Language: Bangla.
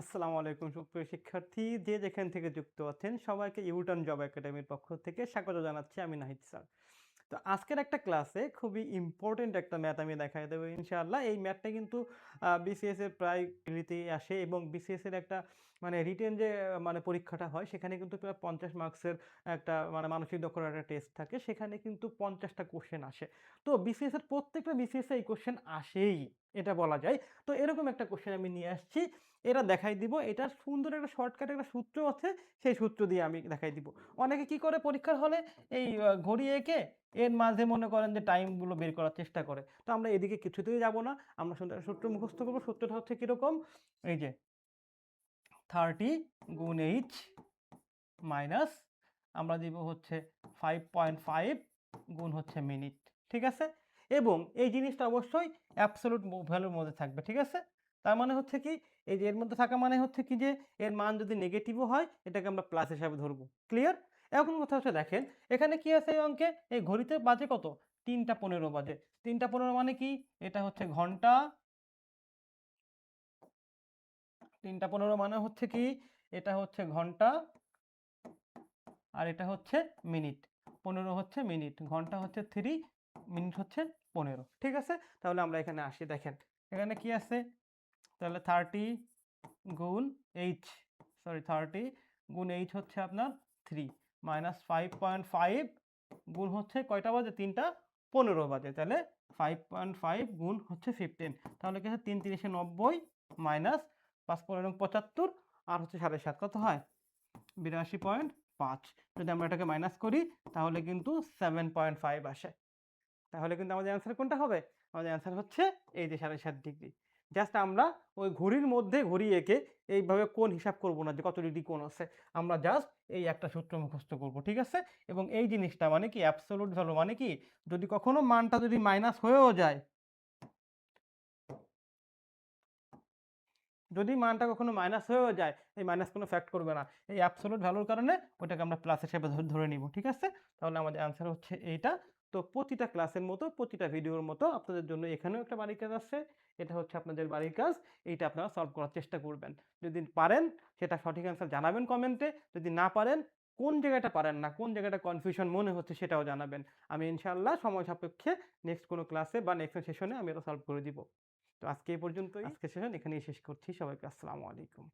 আসসালামু আলাইকুম সুপ্রিয় শিক্ষার্থী, যে যেখান থেকে যুক্ত আছেন সবাইকে ইউটার্ন জব একাডেমির পক্ষ থেকে স্বাগত জানাচ্ছি। আমি নাহিদ স্যার। তো আজকের একটা ক্লাসে খুবই ইম্পর্টেন্ট একটা ম্যাথ আমি দেখাই দেবো ইনশাআল্লাহ। এই ম্যাথটা কিন্তু বিসিএস এর প্রায় প্রিলিতেই আসে এবং বিসিএস এর একটা মানে রিটেন যে মানে পরীক্ষাটা হয় সেখানে কিন্তু প্রায় 50 মার্কসের একটা মানে মানসিক দক্ষতার একটা টেস্ট থাকে। সেখানে কিন্তু 50টা কোয়েশ্চেন আসে। তো বিসিএস এর প্রত্যেকটা বিসিএস এ এই কোয়েশ্চেন আসেই, এটা বলা যায়। তো এরকম একটা কোয়েশ্চেন আমি নিয়ে আসছি। এটা দেখাই দিব। এটার সুন্দর একটা শর্টকাট একটা সূত্র আছে। সেই সূত্র দিয়ে আমি দেখাই দিব। অনেকে কি করে পরীক্ষার হলে এই ঘড়ি এঁকে এর মাঝে মনে করেন যে টাইমগুলো বের করার চেষ্টা করে। তো আমরা এদিকে কিছুতেই যাব না। আমরা সুন্দর একটা সূত্র মুখস্থ করব। সূত্রটা হচ্ছে কিরকম? এই যে 30 গুণ h মাইনাস আমরা দিব হচ্ছে 5.5 গুণ হচ্ছে মিনিট। ঠিক আছে? এবং এই জিনিসটা অবশ্যই অ্যাবসোলিউট ভ্যালুর মধ্যে থাকবে। ঠিক আছে? তার মানে হচ্ছে কি, এই যে এর মধ্যে থাকা মানে হচ্ছে কি যে এর মান যদি নেগেটিভও হয় এটাকে আমরা প্লাস হিসাবে ধরবো। ক্লিয়ার? এখন কথা হচ্ছে দেখেন এখানে কি আছে এই অঙ্কে? এই ঘড়িতে বাজে কত? 3টা 15 বাজে। 3টা 15 মানে কি? এটা হচ্ছে ঘন্টা। 3টা 15 মানে হচ্ছে কি? এটা হচ্ছে ঘন্টা আর এটা হচ্ছে মিনিট। 15 হচ্ছে মিনিট, ঘন্টা হচ্ছে 3, মিনিট হচ্ছে 15। ঠিক আছে? তাহলে আমরা এখানে আসি, দেখেন এখানে কি আছে? তাহলে 30 গুণ এইচ, সরি 30 গুণ এইচ হচ্ছে আপনার 3 মাইনাস 5.5 গুণ হচ্ছে কয়টা বাজে? 3টা 15 বাজে। তাহলে 5.5 গুণ হচ্ছে 15। তাহলে কি হচ্ছে 3 3 90 মাইনাস 5 15 75 আর হচ্ছে 7.5 কত হয়? 82.5। যদি আমরা এটাকে মাইনাস করি তাহলে কিন্তু 7.5 আসে। তাহলে কিন্তু আমাদের অ্যান্সার কোনটা হবে? আমাদের অ্যান্সার হচ্ছে এই যে 7.5 ডিগ্রি। জাস্ট আমরা ওই ঘড়ির মধ্যে ঘড়ি এঁকে এইভাবে কোণ হিসাব করব না যে কত ডিগ্রি কোণ আছে। আমরা জাস্ট এই একটা সূত্র মুখস্থ করব। ঠিক আছে? এবং এই জিনিসটা মানে কি অ্যাবসোলিউট ভ্যালু মানে কি, যদি কখনো মানটা যদি মাইনাস হয়েও যায়, যদি মানটা কখনো মাইনাস হয়েও যায়, এই মাইনাস কোনো ফ্যাক্ট করবে না। এই অ্যাবসোলিউট ভ্যালুর কারণে ওটাকে আমরা প্লাস হিসেবে ধরে নিব। ঠিক আছে? তাহলে আমাদের অ্যান্সার হচ্ছে এইটা। তো প্রতিটা ক্লাসের মতো, প্রতিটা ভিডিওর মতো আপনাদের জন্য এখানেও একটা বাড়ির কাজ আছে। এটা হচ্ছে আপনাদের বাড়ির কাজ। এইটা আপনারা সলভ করার চেষ্টা করবেন। যদি পারেন সেটা সঠিক অ্যান্সার জানাবেন কমেন্টে। যদি না পারেন, কোন জায়গাটা পারেন না, কোন জায়গাটা কনফিউশন মনে হচ্ছে সেটাও জানাবেন। আমি ইনশাআল্লাহ সময় সাপেক্ষে নেক্সট কোনো ক্লাসে বা নেক্সট সেশনে আমি এটা সলভ করে দিব। তো আজকে এই পর্যন্তই। আজকের সেশন এখানেই শেষ করছি। সবাইকে আসসালামু আলাইকুম।